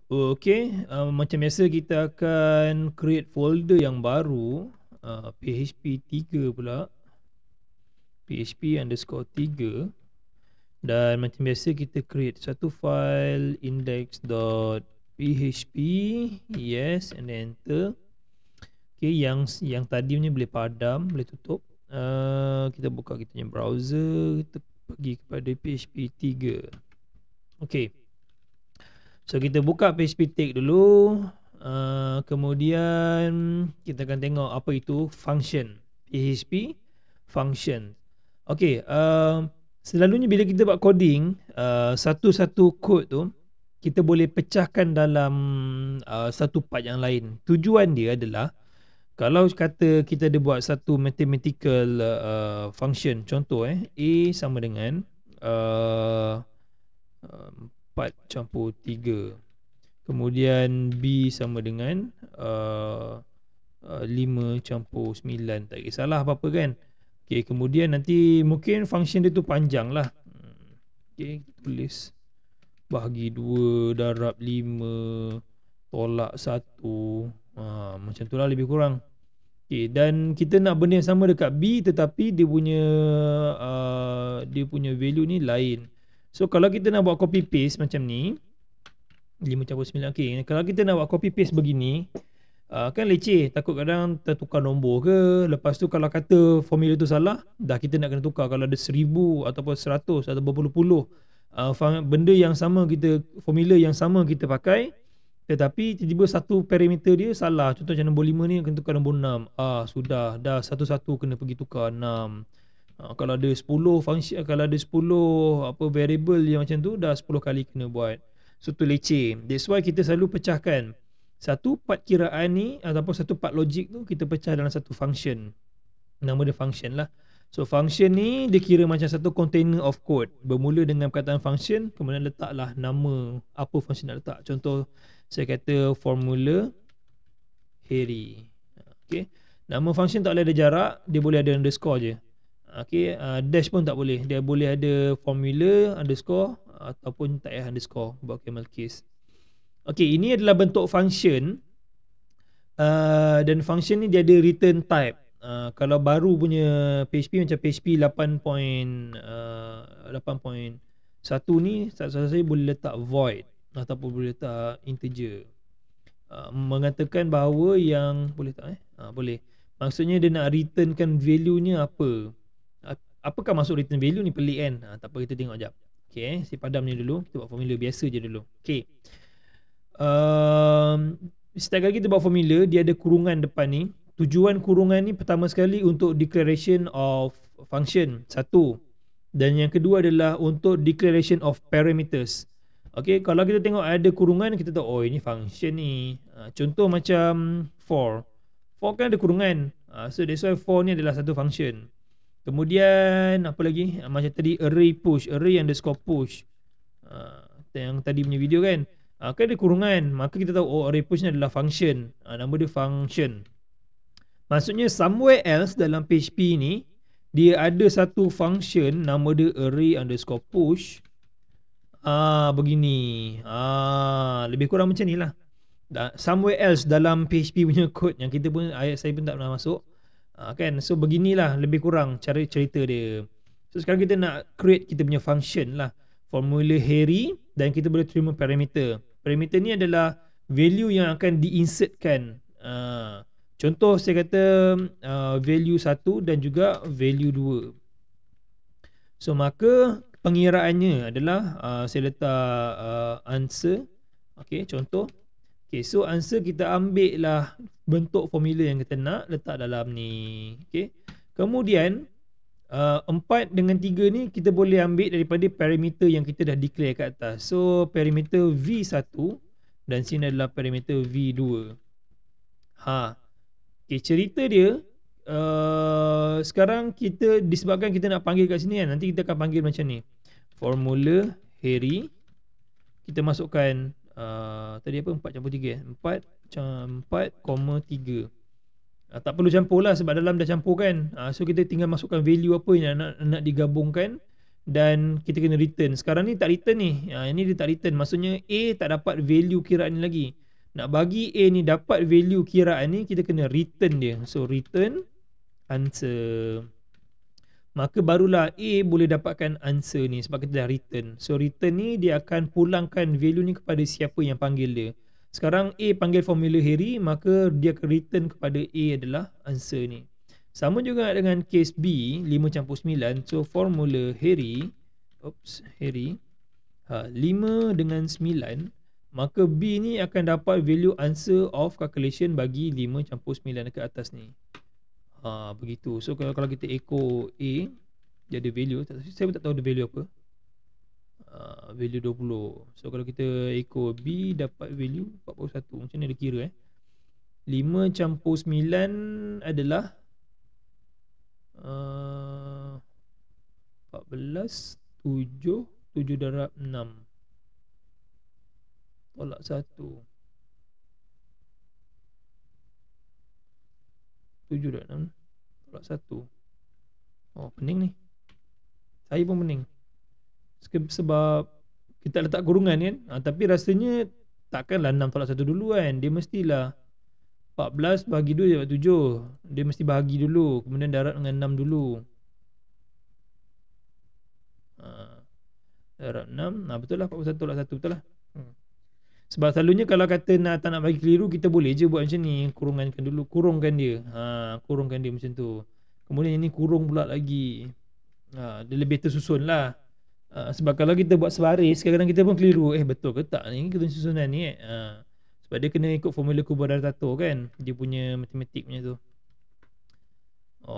Okay, macam biasa kita akan create folder yang baru, PHP 3 pula, PHP underscore 3. Dan macam biasa kita create satu file index.php. Yes, and then enter. Okay, yang tadi punya boleh padam, boleh tutup. Kita buka kita punya browser, kita pergi kepada PHP 3. Okay, so kita buka PHP Take dulu. Kemudian kita akan tengok apa itu function. PHP function. Okay, selalunya bila kita buat coding, satu-satu kod tu kita boleh pecahkan dalam satu part yang lain. Tujuan dia adalah, kalau kata kita ada buat satu mathematical function, contoh A sama dengan 4 campur 3, kemudian B sama dengan 5 campur 9, tak kisahlah apa-apa kan. Okay, kemudian nanti mungkin function dia tu panjang lah. Okay, tulis bahagi 2 darab 5 tolak 1, macam tu lah lebih kurang. Okay, dan kita nak benda yang sama dekat B, tetapi dia punya value ni lain. So kalau kita nak buat copy paste macam ni, 5 campur 9. Okay, kalau kita nak buat copy paste begini, kan leceh, takut kadang tertukar nombor ke. Lepas tu kalau kata formula tu salah, dah kita nak kena tukar. Kalau ada 1000 ataupun 100 atau berpuluh-puluh benda yang sama, formula yang sama kita pakai, tetapi tiba-tiba satu parameter dia salah. Contoh macam nombor 5 ni kena tukar nombor 6. Sudah, dah satu-satu kena pergi tukar 6. Kalau ada 10 function, kalau ada 10 variable yang macam tu, dah 10 kali kena buat. So tu leceh. That's why kita selalu pecahkan satu part kiraan ni ataupun satu part logik tu, kita pecah dalam satu function. Nama dia function lah. So function ni dia kira macam satu container of code. Bermula dengan perkataan function, kemudian letaklah nama apa function nak letak. Contoh saya kata formula Harry. Okay, nama function tak boleh ada jarak, dia boleh ada underscore je. Okay, dash pun tak boleh. Dia boleh ada formula underscore ataupun tak payah underscore, buat camel case. Okay, ini adalah bentuk function. Dan function ni dia ada return type. Kalau baru punya PHP macam PHP 8.1 ni, saya boleh letak void ataupun boleh letak integer, mengatakan bahawa yang boleh tak boleh. Maksudnya dia nak returnkan value-nya apa. Apakah maksud return value ni, pelik kan? Tak apa, kita tengok jap. Okay, saya padam ni dulu. Kita buat formula biasa je dulu. Okay, setiap kali kita buat formula, dia ada kurungan depan ni. Tujuan kurungan ni pertama sekali untuk declaration of function, satu. Dan yang kedua adalah untuk declaration of parameters. Okay, kalau kita tengok ada kurungan, kita tahu oh ini function ni. Contoh macam for kan ada kurungan. So that's why for ni adalah satu function. Kemudian apa lagi? Macam tadi array underscore push. Yang tadi punya video kan. Kan ada kurungan, maka kita tahu oh array push ni adalah function. Nama dia function. Maksudnya somewhere else dalam PHP ni, dia ada satu function nama dia array underscore push. Begini. Lebih kurang macam ni lah. Somewhere else dalam PHP punya code yang kita pun, saya pun tak pernah masuk. Kan, so beginilah lebih kurang cara cerita dia. So sekarang kita nak create kita punya function lah, formula Harry, dan kita boleh terima parameter. Parameter ni adalah value yang akan diinsertkan. Contoh saya kata value 1 dan juga value 2. So maka pengiraannya adalah saya letak answer. Okay, contoh. Okay, so answer kita ambil lah bentuk formula yang kita nak letak dalam ni. Okay, kemudian 4 dengan 3 ni kita boleh ambil daripada parameter yang kita dah declare kat atas. So parameter V1 dan sini adalah parameter V2. Okay, cerita dia sekarang kita, disebabkan kita nak panggil kat sini kan, nanti kita akan panggil macam ni, formula Harry. Kita masukkan tadi apa, 4 campur 3. Tak perlu campur lah sebab dalam dah campur kan. So kita tinggal masukkan value apa yang nak digabungkan, dan kita kena return. Sekarang ni tak return ni. Ini dia tak return. Maksudnya A tak dapat value kiraan ni lagi. Nak bagi A ni dapat value kiraan ni, kita kena return dia. So return answer. Maka barulah A boleh dapatkan answer ni sebab kita dah return. So return ni dia akan pulangkan value ni kepada siapa yang panggil dia. Sekarang A panggil formula Harry, maka dia akan return kepada A adalah answer ni. Sama juga dengan case B 5/9. So formula Harry, Harry 5 dengan 9, maka B ni akan dapat value answer of calculation bagi 5/9 ke atas ni. Begitu. So kalau kita echo A, dia ada value. Saya pun tak tahu ada value apa. Value 20. So kalau kita echo B dapat value 41. Macam mana dia kira 5/9 adalah 14, 7, 7 darab 6 tolak 1, 7 darab 6 tolak 1. Pening ni. Saya pun pening. Sebab kita letak kurungan kan. Tapi rasanya takkanlah 6 tolak 1 dulu kan. Dia mestilah 14 bagi 2 dapat 7. Dia mesti bahagi dulu, kemudian darab dengan 6 dulu. Darab 6. Betul lah, 41 tolak 1. Betul lah. Sebab selalunya kalau kata tak nak bagi keliru, kita boleh je buat macam ni. Kurungankan dulu. Kurungkan dia. Kurungkan dia macam tu. Kemudian ini kurung pula lagi. Dia lebih tersusun lah. Sebab kalau kita buat sebaris, kadang-kadang kita pun keliru. Betul ke tak ni susunan ni sebab dia kena ikut formula Kuadratato kan. Dia punya matematik punya tu.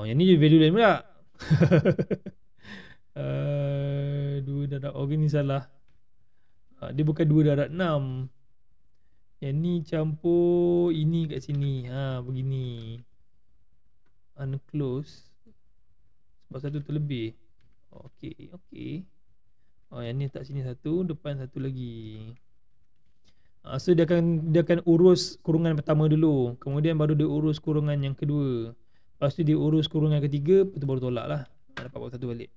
Yang ni value lain pula. 2 darab ni salah. Dia bukan 2 darab 6. Yang ni campur ini kat sini. Begini. Unclose. Sebab satu terlebih. Okey. Yang ni tak sini satu, depan satu lagi. So dia akan urus kurungan pertama dulu, kemudian baru dia urus kurungan yang kedua. Lepas tu dia urus kurungan ketiga, lepas tu baru tolak lah. Dapat buat satu balik.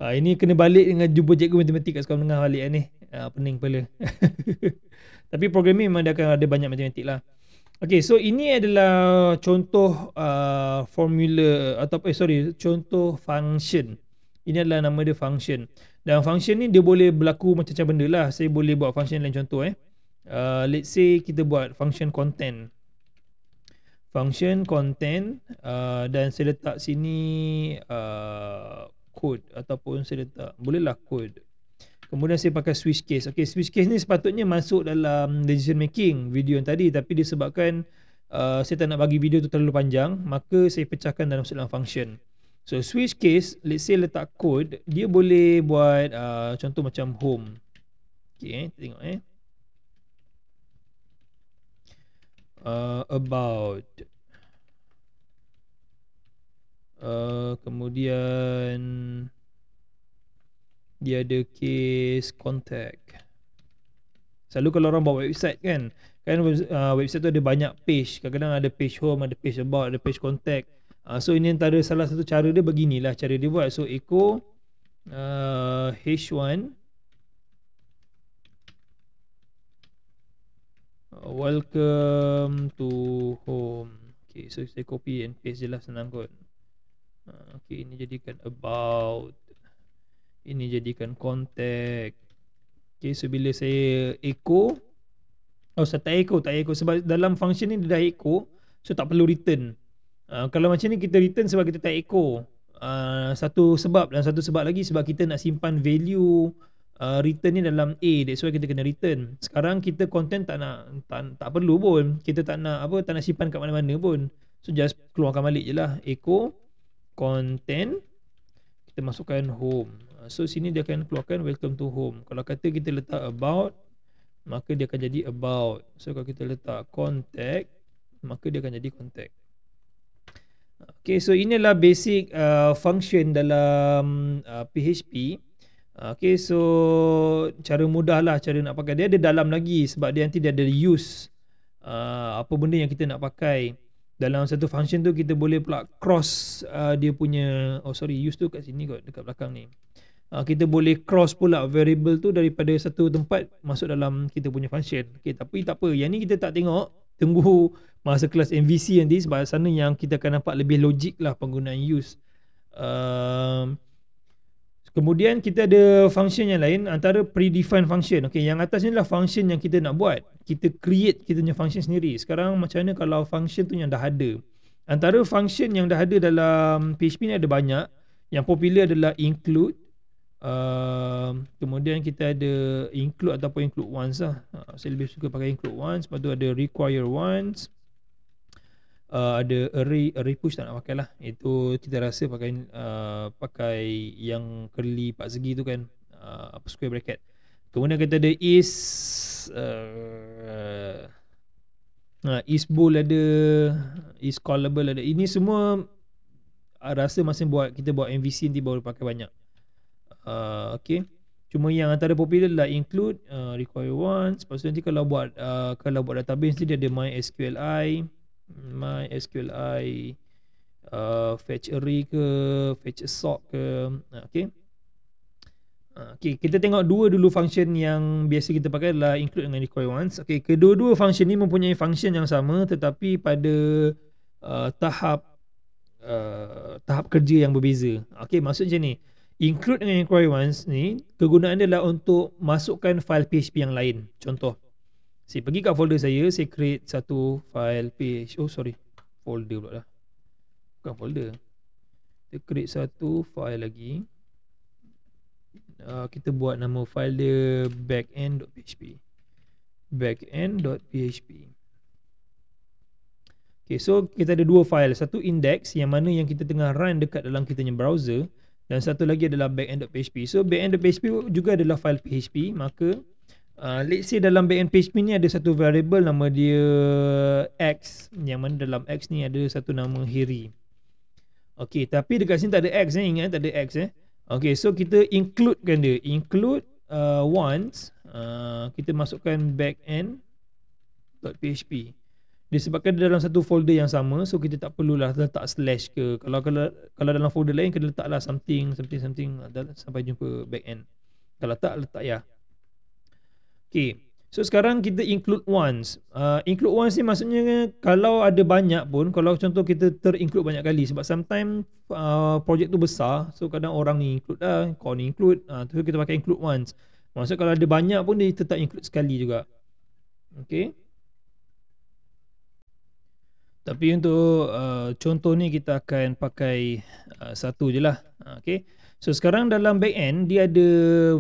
Ini kena balik dengan jumpa cikgu matematik kat sekolah menengah balik ni. Pening kepala. Tapi programming memang dia akan ada banyak matematik lah. Okay, so ini adalah contoh formula atau contoh function. Ini adalah nama dia function. Dan function ni dia boleh berlaku macam-macam benda lah. Saya boleh buat function lain contoh let's say kita buat function content. Function content dan saya letak sini code ataupun saya letak bolehlah code. Kemudian saya pakai switch case. Okay, switch case ni sepatutnya masuk dalam decision making video yang tadi, tapi disebabkan saya tak nak bagi video tu terlalu panjang, maka saya pecahkan dalam function. So switch case, let's say letak code, dia boleh buat contoh macam home. Okay, kita tengok about. Kemudian dia ada case contact. Selalu kalau orang buat website kan website tu ada banyak page. Kadang-kadang ada page home, ada page about, ada page contact. So ini antara salah satu cara dia, beginilah cara dia buat. So echo h1 welcome to home. Okay, so saya copy and paste je lah, senang kot. Okay, ini jadikan about, ini jadikan contact. Okay, so bila saya echo, saya tak echo sebab dalam function ni dia dah echo, so tak perlu return. Kalau macam ni kita return sebab kita tak echo. Satu sebab, dan satu sebab lagi sebab kita nak simpan value return ni dalam A, that's why kita kena return. Sekarang kita content tak perlu pun. Kita tak nak simpan kat mana-mana pun. So just keluarkan balik je lah. Echo content, kita masukkan home. So sini dia akan keluarkan welcome to home. Kalau kata kita letak about, maka dia akan jadi about. So kalau kita letak contact, maka dia akan jadi contact. Okay, so inilah basic function dalam PHP. Okay, so cara mudah lah cara nak pakai. Dia ada dalam lagi sebab dia nanti dia ada use apa benda yang kita nak pakai. Dalam satu function tu kita boleh pula cross dia punya, use tu kat sini kot, dekat belakang ni. Kita boleh cross pula variable tu daripada satu tempat masuk dalam kita punya function. Okay, tapi tak apa, yang ni kita tak tengok, tunggu masa kelas MVC nanti, sebab sana yang kita akan nampak lebih logik lah penggunaan use. Kemudian kita ada function yang lain, antara predefined function. Okay, yang atas ni adalah function yang kita nak buat. Kita create kita punya function sendiri. Sekarang macam mana kalau function tu yang dah ada? Antara function yang dah ada dalam PHP ni ada banyak. Yang popular adalah include. Kemudian kita ada include ataupun include once lah. Saya lebih suka pakai include once. Lepas tu ada require once. Ada array push tak nak pakai lah. Itu kita rasa pakai yang curly 4 segi tu kan, square bracket. Kemudian kita ada is bool ada, is callable ada. Ini semua rasa masa kita buat MVC nanti baru pakai banyak. Okay, cuma yang antara popular adalah include, require once. Lepas tu nanti kalau buat database ni dia ada MySQLi fetch array ke, fetch assort ke. Okay. Okay, kita tengok dua dulu function yang biasa kita pakai adalah include dengan require once. Okay, kedua-dua function ni mempunyai function yang sama tetapi pada tahap kerja yang berbeza. Okay, maksud macam ni, include dengan require once ni kegunaan dia adalah untuk masukkan file PHP yang lain. Contoh, saya pergi kat folder saya create satu file folder pula lah. Bukan folder. Kita create satu file lagi. Kita buat nama file dia backend.php. Backend.php. Okay, so kita ada dua file. Satu index yang mana yang kita tengah run dekat dalam kita punya browser, dan satu lagi adalah backend.php. So backend.php juga adalah file PHP. Maka let's say dalam backend PHP ni ada satu variable nama dia X, yang mana dalam X ni ada satu nama Harry. Okay, tapi dekat sini tak ada X, ingat tak ada X. Okay, so kita includekan dia, include once, kita masukkan backend.php. Disebabkan dia dalam satu folder yang sama, so kita tak perlulah letak slash ke. Kalau dalam folder lain kena letaklah something sampai jumpa backend. Kalau tak letak ya. Okay, so sekarang kita include once. Include once ni maksudnya kalau ada banyak pun, kalau contoh kita ter-include banyak kali, sebab sometimes projek tu besar, so kadang orang ni include lah, kau ni include, tu kita pakai include once. Maksud kalau ada banyak pun dia tetap include sekali juga. Okay, tapi untuk contoh ni kita akan pakai satu je lah. Okay, so sekarang dalam backend dia ada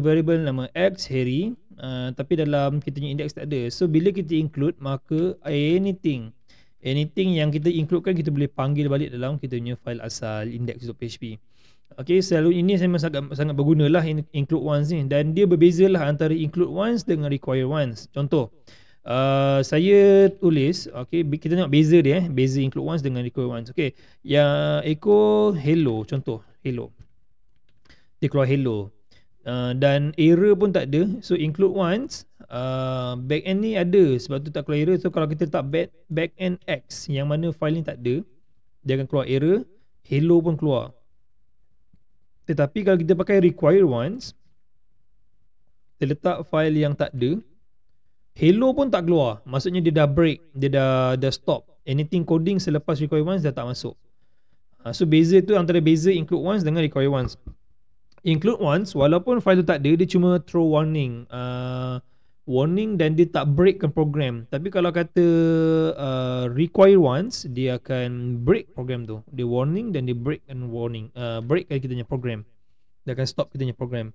variable nama X Harry, tapi dalam kita punya index tak ada. So bila kita include, maka anything yang kita include kan kita boleh panggil balik dalam kita punya file asal index.php. Okay, selalu ini saya sangat berguna lah include once ni, dan dia berbeza lah antara include once dengan require once. Contoh, saya tulis, okay, kita tengok beza dia, beza include once dengan require once. Okay, yang echo hello, contoh hello, dia keluar hello, dan error pun tak ada. So include once, backend ni ada, sebab tu tak keluar error. So kalau kita letak backend X yang mana file ni tak ada, dia akan keluar error, hello pun keluar. Tetapi kalau kita pakai require once, kita letak file yang tak ada, hello pun tak keluar. Maksudnya dia dah break, dia dah stop. Anything coding selepas require once dah tak masuk. So beza tu antara beza include once dengan require once. Include once, walaupun file tu tak ada, dia cuma throw warning, dan dia tak breakkan program. Tapi kalau kata require once, dia akan break program tu. Dia warning dan dia breakkan breakkan kita punya program. Dia akan stop kita punya program.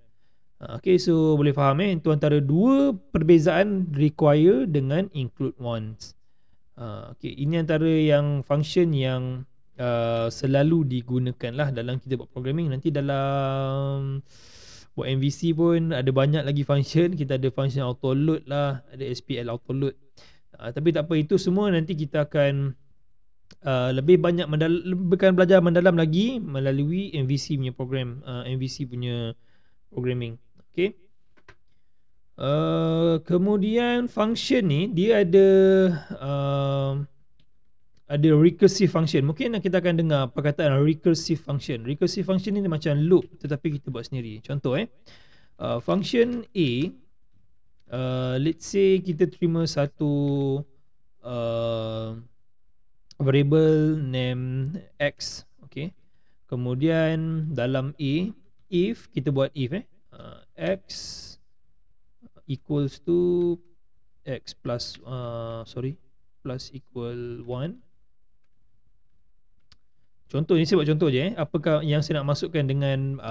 Okay, so boleh faham itu antara dua perbezaan require dengan include once. Okay, ini antara yang function yang selalu digunakan lah dalam kita buat programming. Nanti dalam buat MVC pun ada banyak lagi function. Kita ada function auto load lah, ada SPL auto load. Tapi tak apa, itu semua nanti kita akan lebih banyak belajar mendalam lagi melalui MVC punya program, MVC punya programming. Okay. Kemudian function ni dia ada ada recursive function. Mungkin kita akan dengar perkataan recursive function. Recursive function ni macam loop tetapi kita buat sendiri. Contoh function A, let's say kita terima satu variable name x, okay. Kemudian dalam A, if kita buat if x equals to x plus plus equal 1. Contoh ni saya buat contoh je apakah yang saya nak masukkan dengan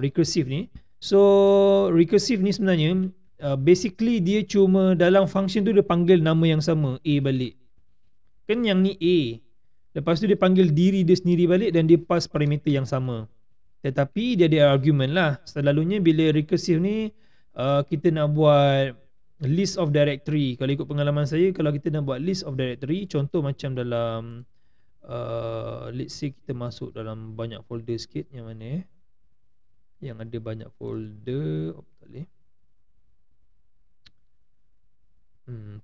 recursive ni. So recursive ni sebenarnya basically dia cuma dalam function tu dia panggil nama yang sama, A balik. Kan yang ni A, lepas tu dia panggil diri dia sendiri balik dan dia pass parameter yang sama. Tetapi dia ada argument lah. Selalunya bila recursive ni kita nak buat list of directory. Kalau ikut pengalaman saya, kalau kita nak buat list of directory, contoh macam dalam let's say kita masuk dalam banyak folder sikit. Yang mana yang ada banyak folder. Tak boleh.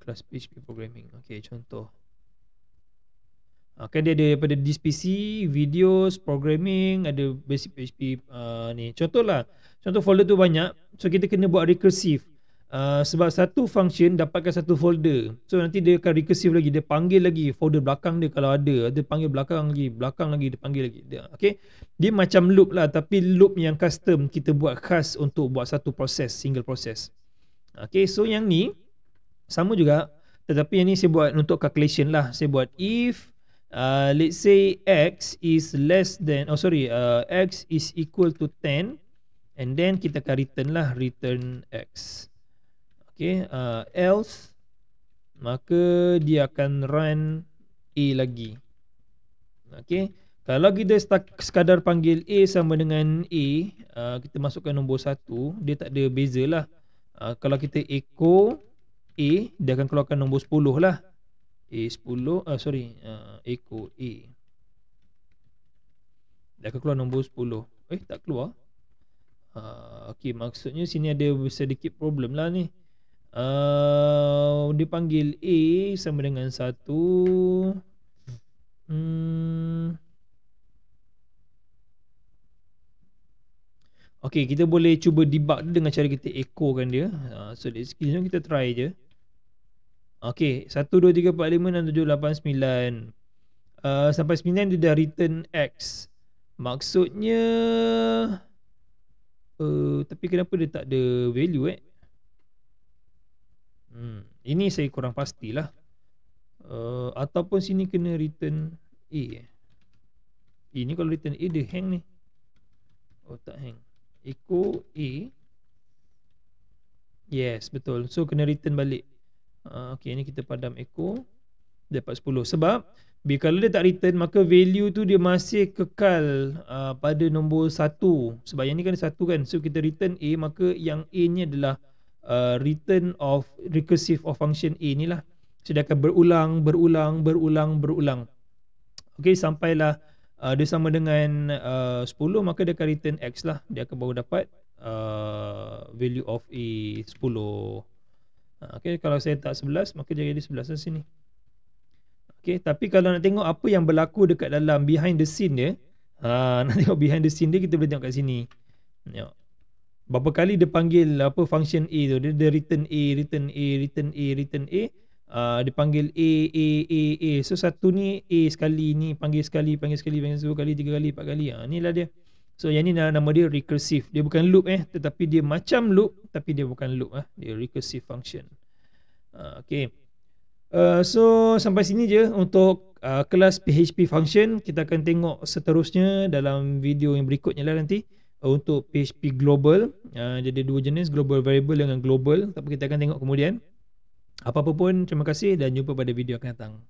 Class PHP programming. Okay, contoh kan dia ada daripada this PC, videos, programming, ada basic PHP ni. Contoh folder tu banyak. So kita kena buat recursive. Sebab satu function dapatkan satu folder. So nanti dia akan recursive lagi. Dia panggil lagi folder belakang dia kalau ada. Dia panggil belakang lagi dia panggil lagi. Okay. Dia macam loop lah, tapi loop yang custom kita buat khas untuk buat satu proses, single proses. Okay, so yang ni sama juga, tetapi yang ni saya buat untuk calculation lah. Saya buat if let's say x is less than x is equal to 10, and then kita akan return x. Okay, else maka dia akan run A lagi. Okay, kalau kita sekadar panggil A sama dengan A, kita masukkan nombor 1, dia tak ada beza lah. Kalau kita echo A, dia akan keluarkan nombor 10 lah. A10, echo A, dia akan keluar nombor 10. Tak keluar. Okay, maksudnya sini ada sedikit problem lah ni. Dia panggil A sama dengan 1. Okay, kita boleh cuba debug dengan cara kita echo kan dia. So dari sini kita try je. Okay, 1, 2, 3, 4, 5, 6, 7, 8, 9. Sampai 9 dia dah return X. Maksudnya tapi kenapa dia tak ada value ini saya kurang pastilah. Ataupun sini kena return A. Ini kalau return A dia hang ni. Tak hang. Echo A. Yes, betul. So kena return balik. Okay, ni kita padam echo, dapat 10. Sebab kalau dia tak return, maka value tu dia masih kekal pada nombor 1. Sebab yang ni kan 1 kan. So kita return A, maka yang A ni adalah return of recursive of function A ni lah. So dia akan berulang. Okay, sampailah dia sama dengan 10, maka dia akan return X lah. Dia akan baru dapat value of A 10. Okay, kalau saya tak 11, maka dia jadi 11 di sini. Okay, tapi kalau nak tengok apa yang berlaku dekat dalam behind the scene dia, nak tengok behind the scene dia, kita boleh tengok kat sini. Berapa kali dia panggil function A tu, dia return A, dia panggil A. So satu ni A sekali, ni panggil sekali, 2 kali, 3 kali, 4 kali. Inilah dia. So yang ni nama dia recursive. Dia bukan loop tetapi dia macam loop, tapi dia bukan loop dia recursive function. Okay. So sampai sini je untuk kelas PHP function. Kita akan tengok seterusnya dalam video yang berikutnya lah nanti untuk PHP global. Jadi 2 jenis, global variable dengan global, tapi kita akan tengok kemudian. Apa-apa pun, terima kasih dan jumpa pada video akan datang.